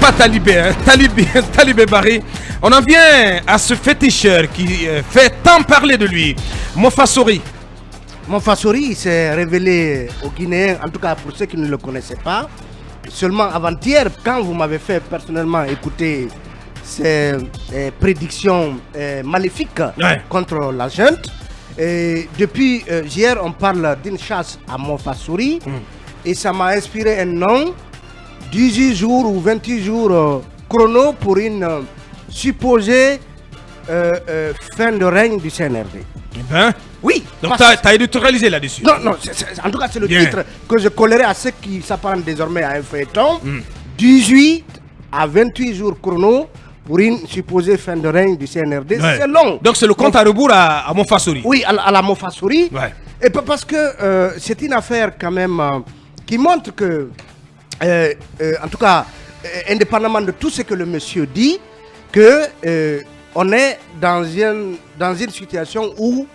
Pas Talibé, hein, Talibé Barry. On en vient à ce féticheur qui fait tant parler de lui, Mofassori. Mofassori s'est révélé aux Guinéens, en tout cas pour ceux qui ne le connaissaient pas, seulement avant-hier, quand vous m'avez fait personnellement écouter ces prédictions maléfiques contre la junte. Et depuis hier, on parle d'une chasse à Mofassori et ça m'a inspiré un nom, 18 jours ou 28 jours chrono pour une supposée fin de règne du CNRD. Eh ben, oui. Donc tu as éditorialisé là-dessus. Non, en tout cas c'est le titre que je collerai à ceux qui s'apparentent désormais à un feuilleton. 18 à 28 jours chrono pour une supposée fin de règne du CNRD. C'est long. Donc c'est le compte à rebours à Mofassori. Oui, à la Mofassori. Et parce que c'est une affaire quand même qui montre que, en tout cas, indépendamment de tout ce que le monsieur dit, que on est dans une situation où,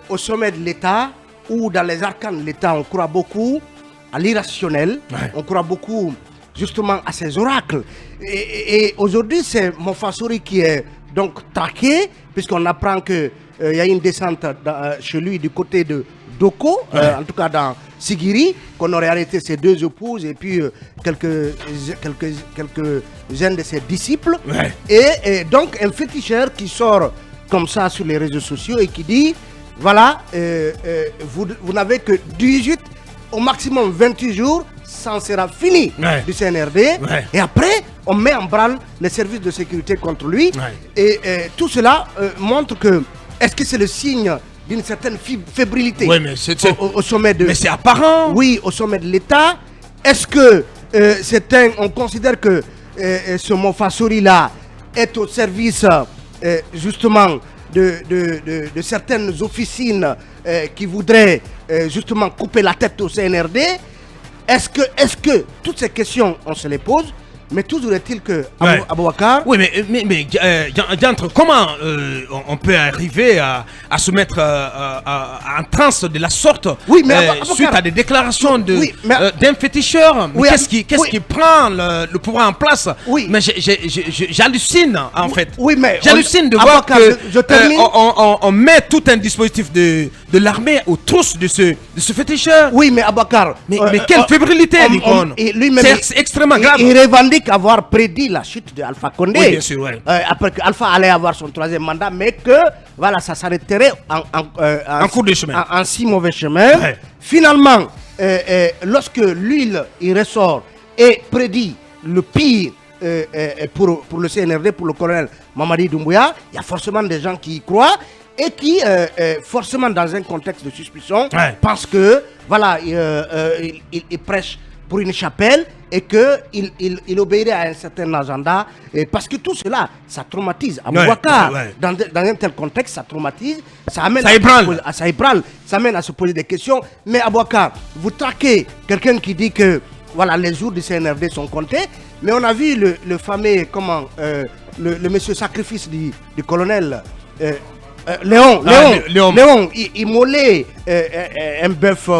au sommet de l'État, ou dans les arcanes de l'État, on croit beaucoup à l'irrationnel, on croit beaucoup justement à ces oracles. Et aujourd'hui, c'est Mofassori qui est donc traqué, puisqu'on apprend qu'il y a une descente chez lui du côté de Doko, en tout cas dans Sigiri, qu'on aurait arrêté ses deux épouses et puis quelques-uns de ses disciples. Et donc un féticheur qui sort comme ça sur les réseaux sociaux et qui dit, voilà, vous n'avez que 18, au maximum 28 jours, ça sera fini du CNRD. Et après, on met en branle les services de sécurité contre lui. Et tout cela montre que, est-ce que c'est le signe d'une certaine fébrilité au sommet de... Mais c'est apparent. Oui, au sommet de l'État. Est-ce que on considère que ce Mofassori-là est au service justement de certaines officines qui voudraient justement couper la tête au CNRD? Est-ce que toutes ces questions, on se les pose? Mais toujours est-il que Aboubacar... Oui, mais Diantre, comment on peut arriver à se mettre en transe de la sorte suite à des déclarations d'un féticheur? Mais qu'est-ce qui prend le pouvoir en place? Mais j'hallucine en fait. J'hallucine de voir que on met tout un dispositif de l'armée aux trousses de ce féticheur. Oui, mais Aboubacar... Mais quelle fébrilité, c'est extrêmement grave. Il revendique avoir prédit la chute de Alpha Condé. Oui, bien sûr, après que Alpha allait avoir son troisième mandat, mais que voilà, ça s'arrêterait en cours de chemin, en si mauvais chemin. Finalement, lorsque l'huile il ressort et prédit le pire pour le CNRD, pour le colonel Mamadi Doumbouya, il y a forcément des gens qui y croient et qui, forcément dans un contexte de suspicion, pensent que voilà, il prêche pour une chapelle et qu'il obéirait à un certain agenda, parce que tout cela, ça traumatise. Aboubacar, dans un tel contexte, ça traumatise, ça amène ça amène à se poser des questions. Mais Aboubacar, vous traquez quelqu'un qui dit que voilà, les jours du CNRD sont comptés, mais on a vu le fameux, le monsieur sacrifice du colonel Léon, immolé un bœuf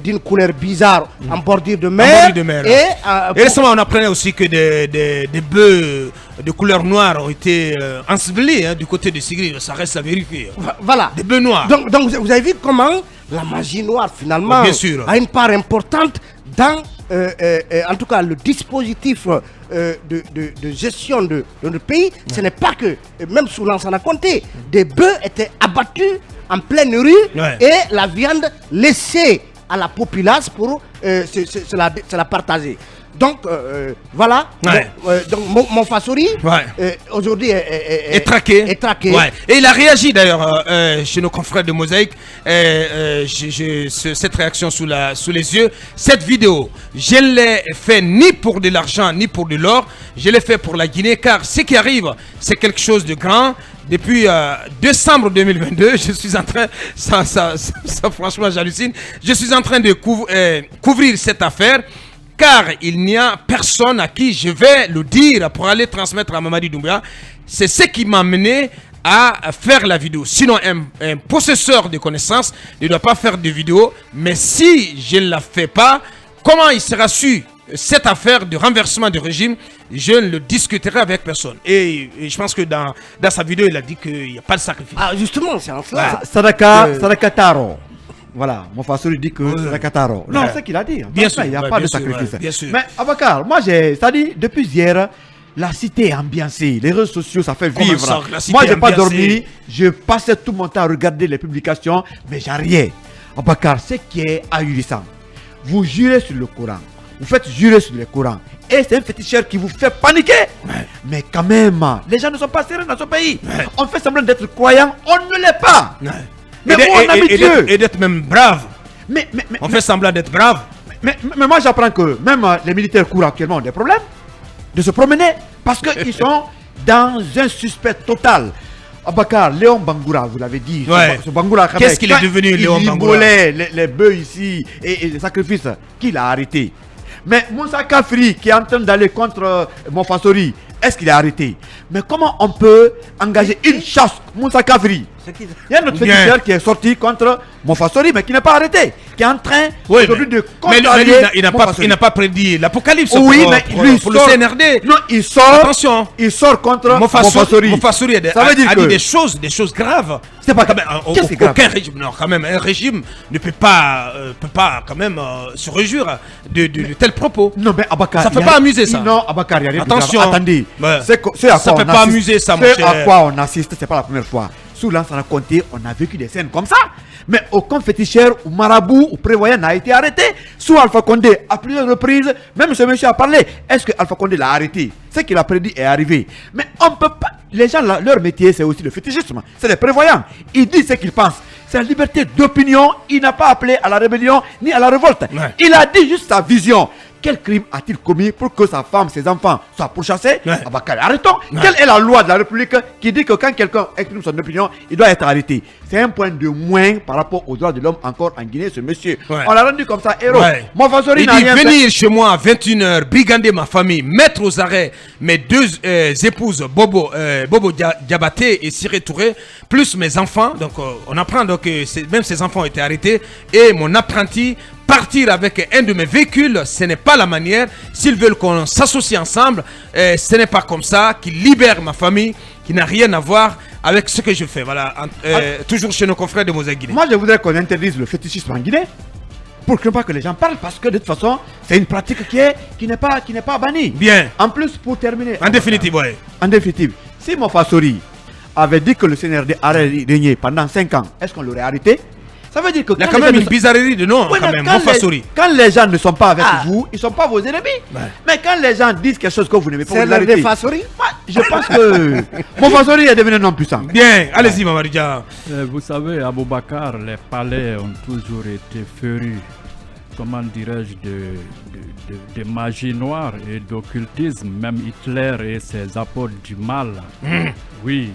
d'une couleur bizarre en bordure de mer. Et récemment, on apprenait aussi que des bœufs de couleur noire ont été ensevelis du côté de Sigri. Ça reste à vérifier. Voilà. Des bœufs noirs. Donc vous avez vu comment la magie noire, finalement, a une part importante dans, en tout cas, le dispositif de gestion de notre pays. Ce n'est pas que, même sous Lansana Conté, des bœufs étaient abattus en pleine rue et la viande laissée à la populace pour se la partager. Donc voilà. Donc Mofassori aujourd'hui est traqué. Et il a réagi d'ailleurs chez nos confrères de Mosaïque. J'ai cette réaction sous les yeux. Cette vidéo, je ne l'ai fait ni pour de l'argent ni pour de l'or. Je l'ai fait pour la Guinée, car ce qui arrive, c'est quelque chose de grand. Depuis décembre 2022, je suis en train, ça franchement j'hallucine, je suis en train de couvrir cette affaire, car il n'y a personne à qui je vais le dire pour aller transmettre à Mamadi Doumbouya. C'est ce qui m'a mené à faire la vidéo. Sinon, un possesseur de connaissances ne doit pas faire de vidéo. Mais si je ne la fais pas, comment il sera su cette affaire de renversement du régime, je ne le discuterai avec personne. Et je pense que dans sa vidéo, il a dit qu'il n'y a pas de sacrifice. Ah, justement, c'est en cela. Sadaka Taro. Voilà, mon Fassouri dit que Sadaka Taro. Non, c'est ce qu'il a dit. Bien sûr, il n'y a pas de sacrifice. Bien sûr. Mais Abakar, moi, c'est-à-dire, depuis hier, la cité est ambiancée. Les réseaux sociaux, ça fait vivre. Moi, je n'ai pas dormi. Je passais tout mon temps à regarder les publications, mais j'ai rien. Abakar, ce qui est ahurissant, vous jurez sur le Coran. Vous faites jurer sur le Coran. Et c'est un féticheur qui vous fait paniquer. Ouais. Mais quand même, les gens ne sont pas sérieux dans ce pays. Ouais. On fait semblant d'être croyants, on ne l'est pas. Ouais. Mais on habitue. Et d'être même brave. Mais, on fait semblant d'être brave. Mais moi j'apprends que même les militaires courent actuellement ont des problèmes de se promener parce qu'ils sont dans un suspect total. Abakar, Léon Bangoura, vous l'avez dit. Ouais. Ce Bangoura, qu'est-ce qu'il est devenu, Léon Bangoura? Il volait les bœufs ici et les sacrifices qu'il a arrêtés. Mais Moussa Kafri qui est en train d'aller contre Monfassori, est-ce qu'il est arrêté? Mais comment on peut engager une chasse Moussa Kafri? Il y a notre féticheur qui est sorti contre Monfassori, mais qui n'est pas arrêté, qui est en train aujourd'hui de contrarier. Il n'a pas prédit l'apocalypse pour le CNRD. Non, il sort. Attention. Il sort contre Monfassori. Monfassori a dit des choses graves. C'est pas quand même. Aucun régime, non, quand même, un régime ne peut pas quand même se réjouir de tels propos. Non, mais Abakar, ça ne fait pas amuser ça. Non, Abakar, il y a rien. Attention. Attendez. Ça ne fait pas amuser ça, mon cher. C'est à quoi on assiste, c'est pas la première fois. Sous l'ancien Conté, on a vécu des scènes comme ça. Mais aucun féticheur ou marabout ou prévoyant n'a été arrêté. Sous Alpha Condé, à plusieurs reprises, même ce monsieur a parlé. Est-ce que Alpha Condé l'a arrêté? Ce qu'il a prédit est arrivé. Mais on peut pas. Les gens, leur métier, c'est aussi le fétichisme. C'est les prévoyants. Ils disent ce qu'ils pensent. C'est la liberté d'opinion. Il n'a pas appelé à la rébellion ni à la révolte. Ouais. Il a dit juste sa vision. Quel crime a-t-il commis pour que sa femme, ses enfants soient pourchassés? Ouais. Arrêtons. Ouais. Quelle est la loi de la République qui dit que quand quelqu'un exprime son opinion, il doit être arrêté? C'est un point de moins par rapport aux droits de l'homme encore en Guinée, ce monsieur. Ouais. On l'a rendu comme ça, héros. Ouais. Il dit venir chez moi à 21h, brigander ma famille, mettre aux arrêts mes deux épouses, Bobo Diabaté et Siré Touré, plus mes enfants. Donc on apprend donc que même ses enfants ont été arrêtés. Et mon apprenti, partir avec un de mes véhicules, ce n'est pas la manière. S'ils veulent qu'on s'associe ensemble, ce n'est pas comme ça qu'ils libèrent ma famille, qui n'a rien à voir avec ce que je fais. Voilà, toujours chez nos confrères de Mosaïque Guinée. Moi, je voudrais qu'on interdise le fétichisme en Guinée, pour que pas que les gens parlent, parce que de toute façon, c'est une pratique qui n'est pas bannie. Bien. En plus, pour terminer. En définitive, oui. En définitive, si Monfassori avait dit que le CNRD allait régner pendant 5 ans, est-ce qu'on l'aurait arrêté? Ça veut dire que il y a quand même une bizarrerie de nom, oui, quand même, quand les gens ne sont pas avec vous, ils ne sont pas vos ennemis. Ouais. Mais quand les gens disent quelque chose que vous n'aimez pas, vous l'arrêtez. Je pense que Monfassori est devenu un homme puissant. Bien, allez-y, Mamadja. Vous savez, à Boubacar, les palais ont toujours été férus, comment dirais-je, de magie noire et d'occultisme. Même Hitler et ses apôtres du mal, oui,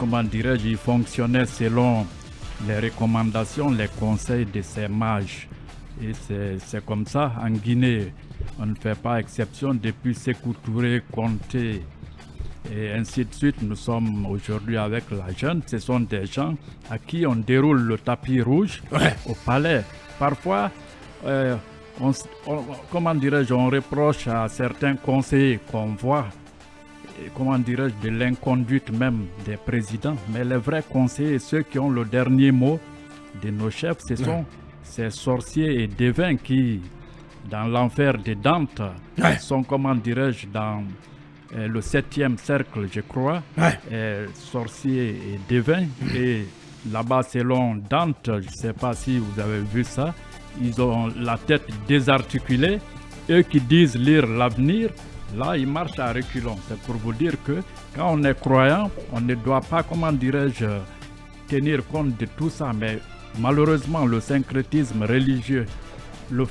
comment dirais-je, ils fonctionnaient selon les recommandations, les conseils de ces mages. Et c'est comme ça, en Guinée, on ne fait pas exception depuis Sékou Touré, Conté, et ainsi de suite. Nous sommes aujourd'hui avec la jeune. Ce sont des gens à qui on déroule le tapis rouge au palais. Parfois, comment dirais-je, on reproche à certains conseillers qu'on voit, comment dirais-je, de l'inconduite même des présidents. Mais les vrais conseillers, ceux qui ont le dernier mot de nos chefs, ce sont ces sorciers et devins qui, dans l'enfer de Dante, sont, comment dirais-je, dans le 7e cercle, je crois, sorciers et devins. Et là-bas, selon Dante, je ne sais pas si vous avez vu ça, ils ont la tête désarticulée. Eux qui disent lire l'avenir, là, ils marchent à reculons. C'est pour vous dire que quand on est croyant, on ne doit pas, comment dirais-je, tenir compte de tout ça. Mais malheureusement, le syncrétisme religieux le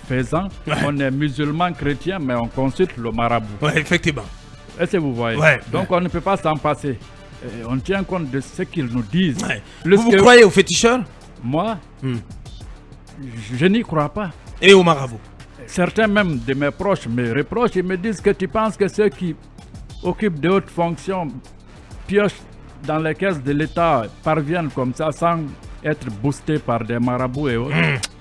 faisant, on est musulman chrétien, mais on consulte le marabout. Oui, effectivement. Est-ce que vous voyez? Donc on ne peut pas s'en passer. On tient compte de ce qu'ils nous disent. Vous croyez aux féticheurs? Moi, je n'y crois pas. Et aux marabouts? Certains même de mes proches me reprochent, ils me disent que tu penses que ceux qui occupent de hautes fonctions piochent dans les caisses de l'État, parviennent comme ça sans être boostés par des marabouts et autres.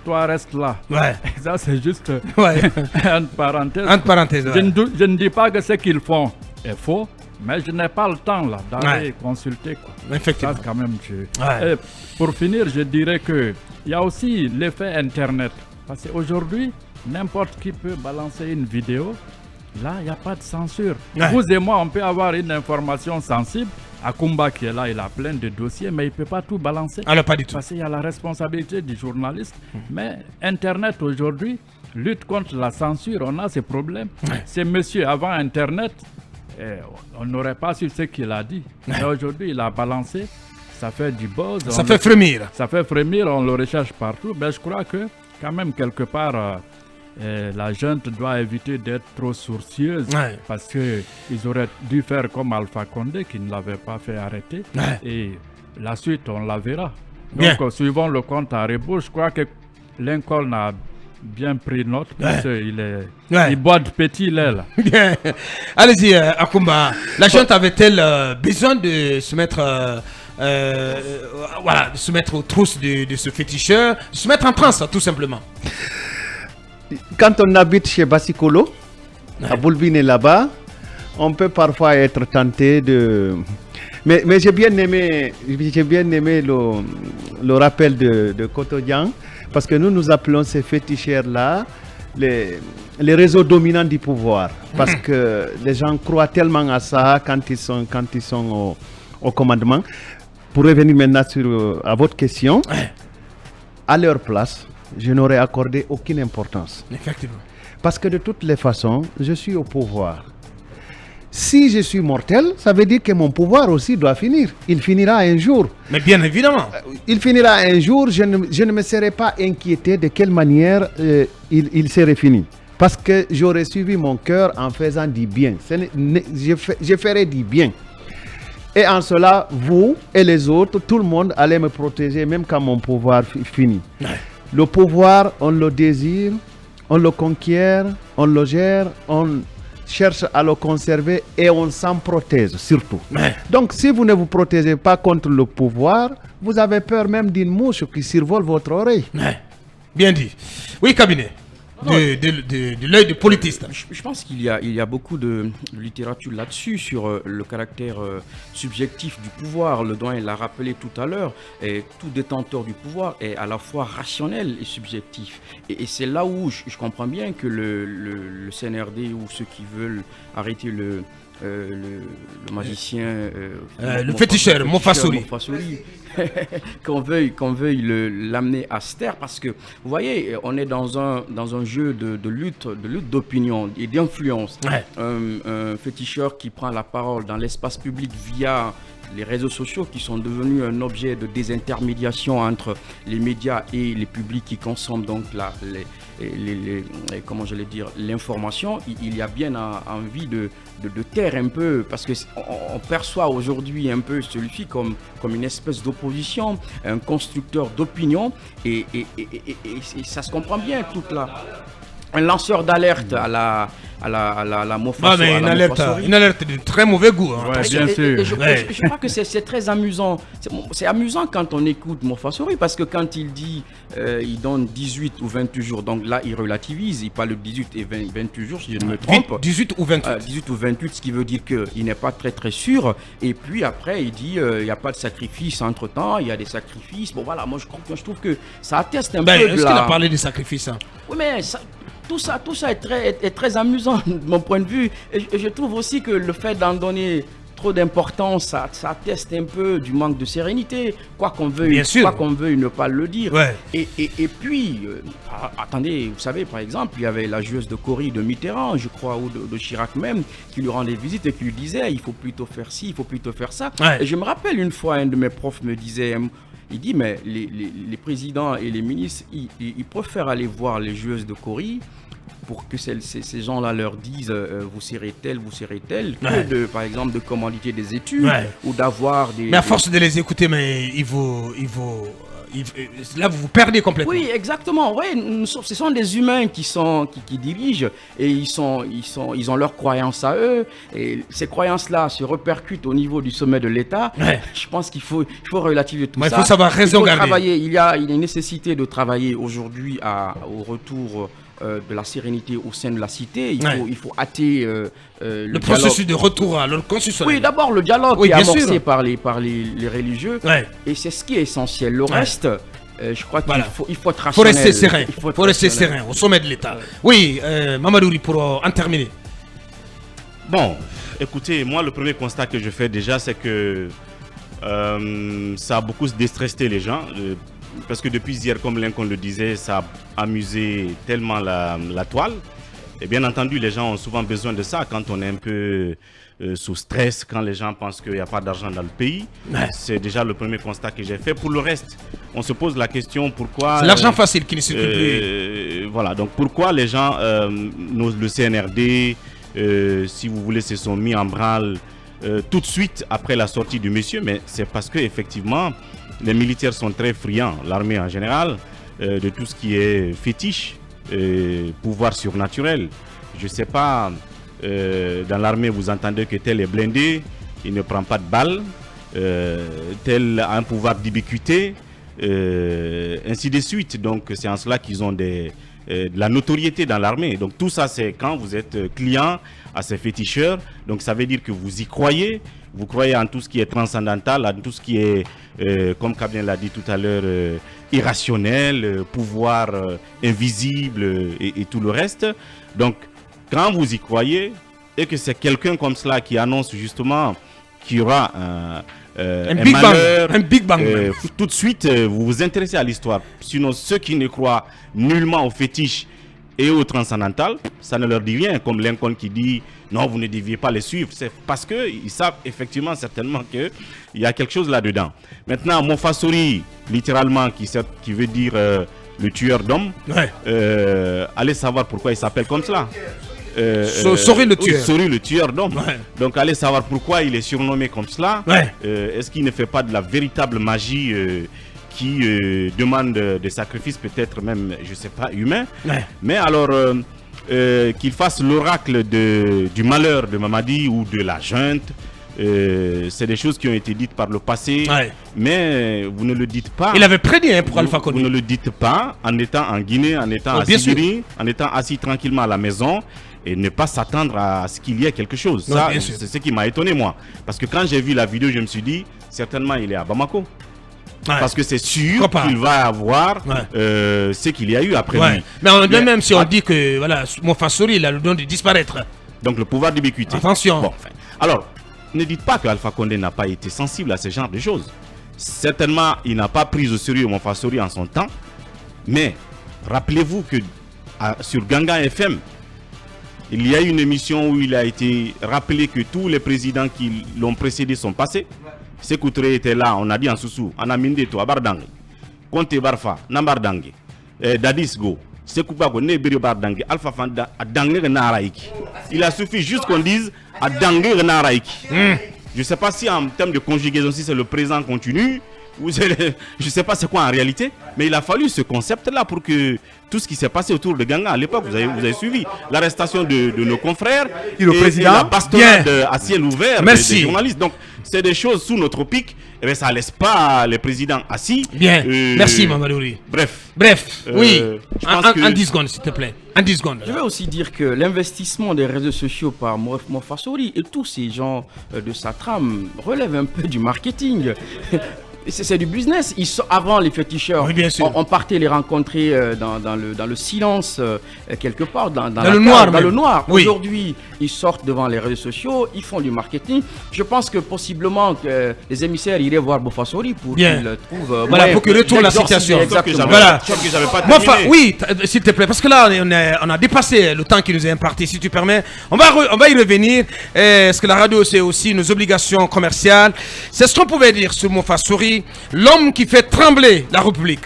toi reste là. Ouais. Ça, c'est juste Ouais. entre parenthèses. Entre parenthèses. Ouais. Je ne dis pas que ce qu'ils font est faux, mais je n'ai pas le temps là d'aller consulter. Quoi. Effectivement. Ça, quand même, Ouais. Et pour finir, je dirais qu'il y a aussi l'effet Internet. Parce qu'aujourd'hui, n'importe qui peut balancer une vidéo. Là, il n'y a pas de censure. Ouais. Vous et moi, on peut avoir une information sensible. Akumba qui est là, il a plein de dossiers, mais il ne peut pas tout balancer. Alors, pas du tout. Parce qu'il y a la responsabilité du journaliste. Mais Internet aujourd'hui lutte contre la censure. On a ces problèmes. C'est monsieur, avant Internet, on n'aurait pas su ce qu'il a dit. Mais aujourd'hui, il a balancé. Ça fait du buzz. Ça fait frémir. Ça fait frémir, on le recherche partout. Mais je crois que, quand même, quelque part, la junte doit éviter d'être trop sourcieuse. Ouais. Parce qu'ils auraient dû faire comme Alpha Condé, qui ne l'avait pas fait arrêter. Ouais. Et la suite, on la verra. Bien. Donc, suivant le compte à rebours, je crois que Lincoln a bien pris note. Parce qu'il boit de petit lait, là. Bien. Allez-y, Akumba. La junte avait-elle besoin de se mettre... voilà, de se mettre aux trousses de ce féticheur, de se mettre en transe, tout simplement. Quand on habite chez Basikolo, à Boulbine là-bas, on peut parfois être tenté de... Mais j'ai bien aimé le rappel de Kotodian, parce que nous appelons ces féticheurs-là les réseaux dominants du pouvoir. Parce que les gens croient tellement à ça quand ils sont au commandement. Pour revenir maintenant à votre question, à leur place, je n'aurais accordé aucune importance. Effectivement. Parce que de toutes les façons, je suis au pouvoir. Si je suis mortel, ça veut dire que mon pouvoir aussi doit finir. Il finira un jour. Mais bien évidemment. Il finira un jour, je ne me serais pas inquiété de quelle manière il serait fini. Parce que j'aurais suivi mon cœur en faisant du bien. Je ferai du bien. Et en cela, vous et les autres, tout le monde allait me protéger, même quand mon pouvoir finit. Le pouvoir, on le désire, on le conquiert, on le gère, on cherche à le conserver et on s'en protège surtout. Donc si vous ne vous protégez pas contre le pouvoir, vous avez peur même d'une mouche qui survole votre oreille. Bien dit. Oui, cabinet. De l'œil de politiste. Je pense qu'il y a beaucoup de littérature là-dessus, sur le caractère subjectif du pouvoir. Le doyen l'a rappelé tout à l'heure. Et tout détenteur du pouvoir est à la fois rationnel et subjectif. Et c'est là où je comprends bien que le CNRD ou ceux qui veulent arrêter le magicien, le féticheur, Mofassori. qu'on veuille l'amener à se taire, parce que vous voyez, on est dans un jeu de lutte d'opinion et d'influence. Un féticheur qui prend la parole dans l'espace public via les réseaux sociaux, qui sont devenus un objet de désintermédiation entre les médias et les publics qui consomment donc comment je vais dire, l'information. Il y a bien envie de taire un peu, parce que on perçoit aujourd'hui un peu celui-ci comme une espèce d'opposition, un constructeur d'opinion, et ça se comprend bien toute un lanceur d'alerte à la Mofassori. Une alerte de très mauvais goût. Hein. Ouais, bien sûr. Je crois que c'est très amusant. C'est amusant quand on écoute Mofassori, parce que quand il dit il donne 18 ou 28 jours, donc là il relativise, il parle de 18 et 28 jours si je ne me trompe. 18 ou 28. 18 ou 28, ce qui veut dire qu'il n'est pas très sûr. Et puis après il dit il n'y a pas de sacrifice entre temps, il y a des sacrifices. Bon voilà, moi je trouve que ça atteste un peu de est-ce qu'il a parlé des sacrifices hein? Oui, mais tout ça est très amusant de mon point de vue. Et je trouve aussi que le fait d'en donner trop d'importance, ça atteste un peu du manque de sérénité, quoi qu'on veuille ne pas le dire. Ouais. Et puis, attendez, vous savez, par exemple, il y avait la joueuse de Corée de Mitterrand, je crois, ou de Chirac même, qui lui rendait visite et qui lui disait il faut plutôt faire ci, il faut plutôt faire ça. Ouais. Et je me rappelle une fois, un de mes profs me disait, il dit, mais les présidents et les ministres, ils préfèrent aller voir les joueuses de Corée pour que ces gens-là leur disent vous serez tel, que par exemple de commanditer des études ou d'avoir des... Mais à force de les écouter, mais il vaut là, vous vous perdez complètement. Oui, exactement. Oui, ce sont des humains qui dirigent et ils ont leurs croyances à eux. Et ces croyances-là se répercutent au niveau du sommet de l'État. Ouais. Je pense qu'il faut relativiser tout ça. Il faut savoir raison garder. Travailler. Il y a une nécessité de travailler aujourd'hui au retour de la sérénité au sein de la cité. Il faut hâter le processus de retour à l'ordre constitutionnel. Oui, d'abord le dialogue Oui, qui est bien amorcé sûr. par les religieux. Ouais. Et c'est ce qui est essentiel. Le reste, je crois qu'il faut être Il faut rationnel. rester serein. Il faut rester serein au sommet de l'État. Oui, Mamadouri, pour en terminer. Bon, écoutez, moi, le premier constat que je fais déjà, c'est que ça a beaucoup déstressé les gens. Parce que depuis hier, comme Lincoln le disait, ça a amusé tellement la toile. Et bien entendu, les gens ont souvent besoin de ça quand on est un peu sous stress, quand les gens pensent qu'il n'y a pas d'argent dans le pays. Ouais. C'est déjà le premier constat que j'ai fait. Pour le reste, on se pose la question pourquoi... C'est l'argent facile qui ne circule plus. Voilà, donc pourquoi les gens, le CNRD, si vous voulez, se sont mis en branle tout de suite après la sortie du monsieur, mais c'est parce que effectivement les militaires sont très friands, l'armée en général, de tout ce qui est fétiche, pouvoir surnaturel. Je ne sais pas, dans l'armée vous entendez que tel est blindé, il ne prend pas de balles, tel a un pouvoir d'ubiquité, ainsi de suite. Donc c'est en cela qu'ils ont de la notoriété dans l'armée. Donc tout ça, c'est quand vous êtes client à ces féticheurs. Donc ça veut dire que vous y croyez. Vous croyez en tout ce qui est transcendantal, en tout ce qui est, comme Kabien l'a dit tout à l'heure, irrationnel, pouvoir invisible et tout le reste. Donc quand vous y croyez et que c'est quelqu'un comme cela qui annonce justement qu'il y aura un Big malheur, Bang. Un Big Bang. tout de suite, vous vous intéressez à l'histoire. Sinon, ceux qui ne croient nullement aux fétiches et au transcendantal, ça ne leur dit rien. Comme Lincoln qui dit non, vous ne deviez pas les suivre. C'est parce qu'ils savent effectivement certainement qu'il y a quelque chose là-dedans. Maintenant, Mofasori, littéralement, qui veut dire le tueur d'hommes, allez savoir pourquoi il s'appelle comme cela. Sori le tueur. Sori le tueur d'hommes. Ouais. Donc allez savoir pourquoi il est surnommé comme cela. Ouais. Est-ce qu'il ne fait pas de la véritable magie qui demande des sacrifices, peut-être même, je ne sais pas, humains. Ouais. Mais alors qu'il fasse l'oracle du malheur de Mamadi ou de la junte, c'est des choses qui ont été dites par le passé, mais vous ne le dites pas. Il avait prédit pour Alpha Condé. Vous ne le dites pas en étant en Guinée, en étant à Sibérie, en étant assis tranquillement à la maison et ne pas s'attendre à ce qu'il y ait quelque chose. Ça, c'est ce qui m'a étonné moi. Parce que quand j'ai vu la vidéo, je me suis dit, certainement il est à Bamako. Parce que c'est sûr qu'il va avoir ce qu'il y a eu après lui. Mais même si on dit que voilà, Mofasori, il a le don de disparaître. Donc le pouvoir d'ubiquité. Attention. Bon, alors, ne dites pas que Alpha Condé n'a pas été sensible à ce genre de choses. Certainement, il n'a pas pris au sérieux Mofasori en son temps. Mais rappelez-vous que sur Ganga FM, il y a une émission où il a été rappelé que tous les présidents qui l'ont précédé sont passés. Sékou Touré était là, on a dit en Soussou, Anaminde to Abardangue, Conte Barfa, Nambardangue, Dadis Go, Sékou Bago, Nebiri Bardangue, Alpha Fanda, Adangue Naraiki. Il a suffi juste qu'on dise Adangue Naraiki. Je ne sais pas si en termes de conjugaison, si c'est le présent continu, ou je ne sais pas c'est quoi en réalité, mais il a fallu ce concept-là pour que tout ce qui s'est passé autour de Ganga à l'époque, vous avez suivi l'arrestation de nos confrères et le président, la bastonnade à ciel ouvert des journalistes. Donc, c'est des choses sous notre pic, et bien ça ne laisse pas les présidents assis. Bien, merci Mamadouri. Bref, oui, en 10 secondes s'il te plaît. En 10 secondes. Je veux aussi dire que l'investissement des réseaux sociaux par Mofasori et tous ces gens de sa trame relève un peu du marketing. C'est du business. Avant les féticheurs, on partait les rencontrer dans le silence, quelque part, dans le noir. Oui. Aujourd'hui, ils sortent devant les réseaux sociaux, ils font du marketing. Je pense que possiblement que les émissaires iraient voir Mofasori pour qu'ils trouvent. Pour qu'il retourne la situation. Exactement. Voilà. Oui, s'il te plaît, parce que là, on a dépassé le temps qui nous est imparti. Si tu permets, on va y revenir. Parce que la radio, c'est aussi nos obligations commerciales. C'est ce qu'on pouvait dire sur Mofasori, l'homme qui fait trembler la République.